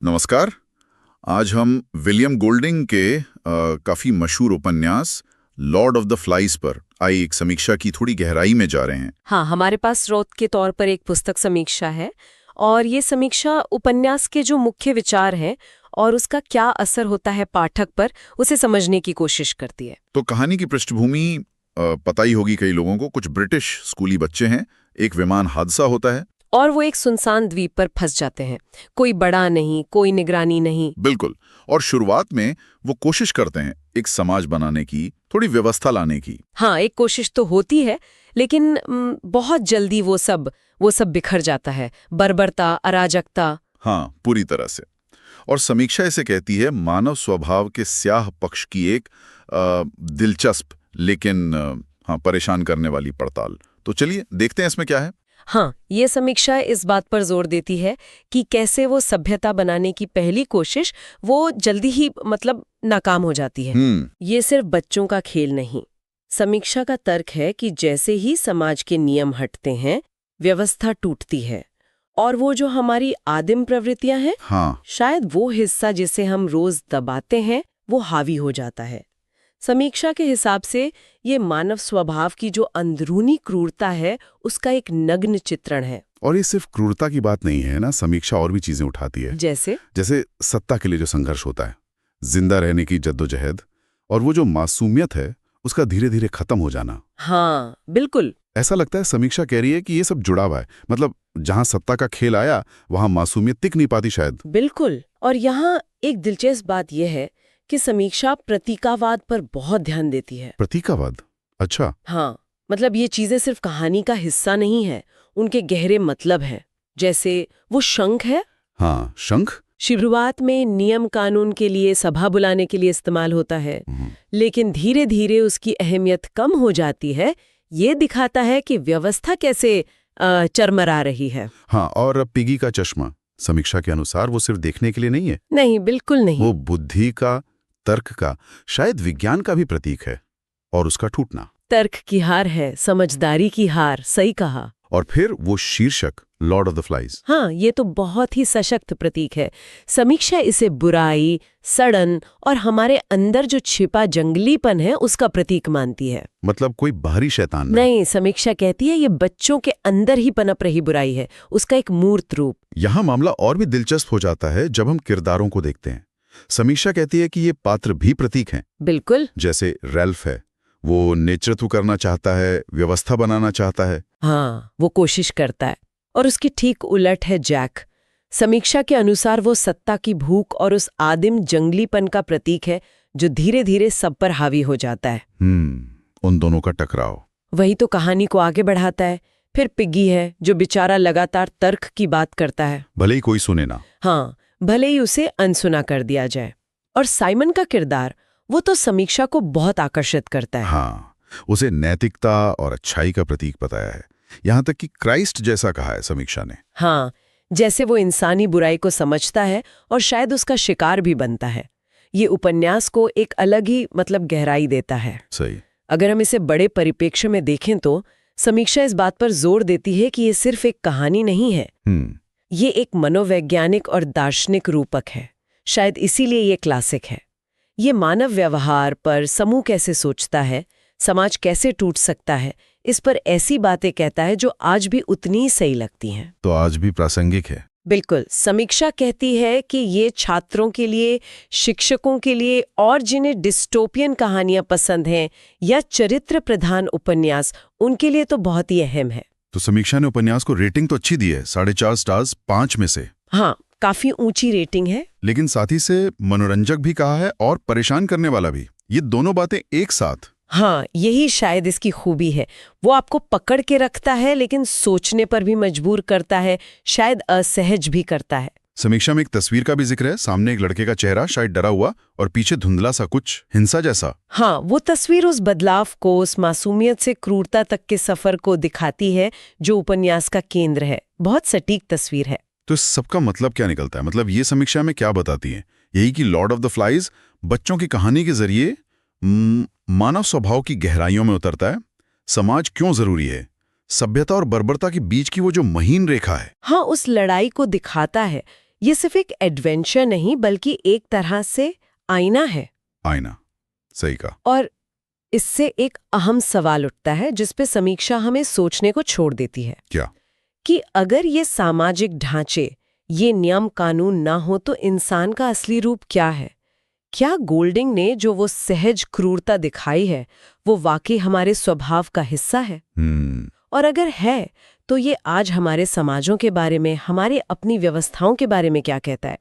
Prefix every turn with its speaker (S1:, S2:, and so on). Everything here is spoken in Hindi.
S1: नमस्कार। आज हम विलियम गोल्डिंग के काफ़ी मशहूर उपन्यास लॉर्ड ऑफ द फ्लाइज पर आई एक समीक्षा की थोड़ी गहराई में जा रहे हैं।
S2: हाँ, हमारे पास स्रोत के तौर पर एक पुस्तक समीक्षा है और ये समीक्षा उपन्यास के जो मुख्य विचार हैं और उसका क्या असर होता है पाठक पर, उसे समझने की कोशिश करती है।
S1: तो कहानी की पृष्ठभूमि पता ही होगी कई लोगों को। कुछ ब्रिटिश स्कूली बच्चे हैं, एक विमान हादसा होता है
S2: और वो एक सुनसान द्वीप पर फंस जाते हैं। कोई बड़ा नहीं, कोई निगरानी नहीं।
S1: बिल्कुल। और शुरुआत में वो कोशिश करते हैं एक समाज बनाने की, थोड़ी व्यवस्था लाने की।
S2: हाँ, एक कोशिश तो होती है, लेकिन बहुत जल्दी वो सब बिखर जाता है। बर्बरता, अराजकता।
S1: हाँ, पूरी तरह से। और समीक्षा इसे कहती है मानव स्वभाव के स्याह पक्ष की एक दिलचस्प लेकिन हाँ परेशान करने वाली पड़ताल। तो चलिए देखते हैं इसमें क्या है।
S2: हाँ, ये समीक्षा इस बात पर जोर देती है कि कैसे वो सभ्यता बनाने की पहली कोशिश वो जल्दी ही नाकाम हो जाती है। ये सिर्फ बच्चों का खेल नहीं। समीक्षा का तर्क है कि जैसे ही समाज के नियम हटते हैं, व्यवस्था टूटती है और वो जो हमारी आदिम प्रवृत्तियां हैं,
S1: हाँ।
S2: शायद वो हिस्सा जिसे हम रोज दबाते हैं, वो हावी हो जाता है। समीक्षा के हिसाब से ये मानव स्वभाव की जो अंदरूनी क्रूरता है, उसका एक नग्न चित्रण है।
S3: और ये सिर्फ क्रूरता की बात नहीं है ना, समीक्षा और भी चीजें उठाती है। जैसे सत्ता के लिए जो संघर्ष होता है, जिंदा रहने की जद्दोजहद, और वो जो मासूमियत है उसका धीरे धीरे खत्म हो जाना।
S2: हाँ, बिल्कुल।
S3: ऐसा लगता है समीक्षा कह रही है कि ये सब जुड़ा हुआ है। मतलब जहां सत्ता का खेल आया वहां मासूमियत टिक नहीं पाती शायद।
S2: बिल्कुल। और यहाँ एक दिलचस्प बात यह है कि समीक्षा प्रतीकावाद पर बहुत ध्यान देती है।
S3: प्रतीकावाद? अच्छा।
S2: हाँ, मतलब ये चीजें सिर्फ कहानी का हिस्सा नहीं है, उनके गहरे मतलब हैं। जैसे वो शंख है।
S3: हाँ, शंख
S2: शुरुआत में नियम कानून के लिए, सभा बुलाने के लिए इस्तेमाल होता है, लेकिन धीरे धीरे उसकी अहमियत कम हो जाती है। ये दिखाता है कि व्यवस्था कैसे चरमरा रही है।
S3: हाँ, और पिगी का चश्मा समीक्षा के अनुसार वो सिर्फ देखने के लिए नहीं है।
S2: नहीं, बिल्कुल नहीं।
S3: वो बुद्धि का, तर्क का, शायद विज्ञान का भी प्रतीक है। और उसका टूटना
S2: तर्क की हार है, समझदारी की हार। सही कहा।
S3: और फिर वो शीर्षक लॉर्ड ऑफ द फ्लाइज।
S2: हाँ, ये तो बहुत ही सशक्त प्रतीक है। समीक्षा इसे बुराई, सड़न और हमारे अंदर जो छिपा जंगलीपन है उसका प्रतीक मानती है।
S3: मतलब कोई बाहरी शैतान
S2: नहीं, समीक्षा कहती है ये बच्चों के अंदर ही पनप रही बुराई है, उसका एक मूर्त रूप।
S3: यहाँ मामला और भी दिलचस्प हो जाता है जब हम किरदारों को देखते हैं। समीक्षा कहती है कि ये पात्र भी प्रतीक हैं।
S2: बिल्कुल।
S3: जैसे रैल्फ है, वो नेतृत्व करना चाहता है, व्यवस्था बनाना चाहता है।
S2: हाँ, वो कोशिश करता है। और उसकी ठीक उलट है जैक। समीक्षा के अनुसार वो सत्ता की भूख और उस आदिम जंगलीपन का प्रतीक है जो धीरे धीरे सब पर हावी हो जाता है।
S3: उन दोनों का टकराव
S2: वही तो कहानी को आगे बढ़ाता है। फिर पिग्गी है जो बेचारा लगातार तर्क की बात करता है,
S3: भले ही कोई सुने ना।
S2: हाँ, भले ही उसे अनसुना कर दिया जाए। और साइमन का किरदार, वो तो समीक्षा को बहुत आकर्षित करता है।
S3: हाँ, उसे नैतिकता और अच्छाई का प्रतीक बताया है। यहाँ तक कि क्राइस्ट जैसा कहा है समीक्षा ने।
S2: हाँ, जैसे वो इंसानी बुराई को समझता है और शायद उसका शिकार भी बनता है। ये उपन्यास को एक अलग ही गहराई देता है।
S3: सही।
S2: अगर हम इसे बड़े परिप्रेक्ष्य में देखें तो समीक्षा इस बात पर जोर देती है कि ये सिर्फ एक कहानी नहीं है, ये एक मनोवैज्ञानिक और दार्शनिक रूपक है। शायद इसीलिए ये क्लासिक है। ये मानव व्यवहार पर, समूह कैसे सोचता है, समाज कैसे टूट सकता है, इस पर ऐसी बातें कहता है जो आज भी उतनी ही सही लगती हैं।
S3: तो आज भी प्रासंगिक है।
S2: बिल्कुल। समीक्षा कहती है कि ये छात्रों के लिए, शिक्षकों के लिए और जिन्हें डिस्टोपियन कहानियां पसंद हैं या चरित्र प्रधान उपन्यास, उनके लिए तो बहुत ही अहम है।
S3: तो समीक्षा ने उपन्यास को रेटिंग तो अच्छी दी है, 4.5 स्टार्स 5 में से।
S2: हाँ, काफी ऊंची रेटिंग है।
S3: लेकिन साथ ही से मनोरंजक भी कहा है और परेशान करने वाला भी। ये दोनों बातें एक साथ।
S2: हाँ, यही शायद इसकी खूबी है। वो आपको पकड़ के रखता है लेकिन सोचने पर भी मजबूर करता है, शायद असहज भी करता है।
S3: समीक्षा में एक तस्वीर का भी जिक्र है। सामने एक लड़के का चेहरा, शायद डरा हुआ, और पीछे धुंधला सा कुछ हिंसा जैसा।
S2: हाँ, वो तस्वीर उस बदलाव को, उस मासूमियत से क्रूरता तक के सफर को दिखाती है जो उपन्यास का केंद्र है। बहुत सटीक तस्वीर है।
S3: तो इस सबका मतलब क्या निकलता है? मतलब ये समीक्षा में क्या बताती है? यही कि लॉर्ड ऑफ द फ्लाइज बच्चों की कहानी के जरिए मानव स्वभाव की गहराइयों में उतरता है। समाज क्यों जरूरी है, सभ्यता और बर्बरता के बीच की वो जो महीन रेखा है,
S2: हाँ, उस लड़ाई को दिखाता है ये सिर्फ एक एडवेंचर नहीं बल्कि एक तरह से आईना है।
S3: आईना, सही कहा।
S2: और इससे एक अहम सवाल उठता है जिस पे समीक्षा हमें सोचने को छोड़ देती है।
S3: क्या?
S2: कि अगर ये सामाजिक ढांचे, ये नियम कानून ना हो तो इंसान का असली रूप क्या है? क्या गोल्डिंग ने जो वो सहज क्रूरता दिखाई है वो वाकई हमारे स्वभाव का हिस्सा है? और अगर है तो ये आज हमारे समाजों के बारे में, हमारे अपनी व्यवस्थाओं के बारे में क्या कहता है?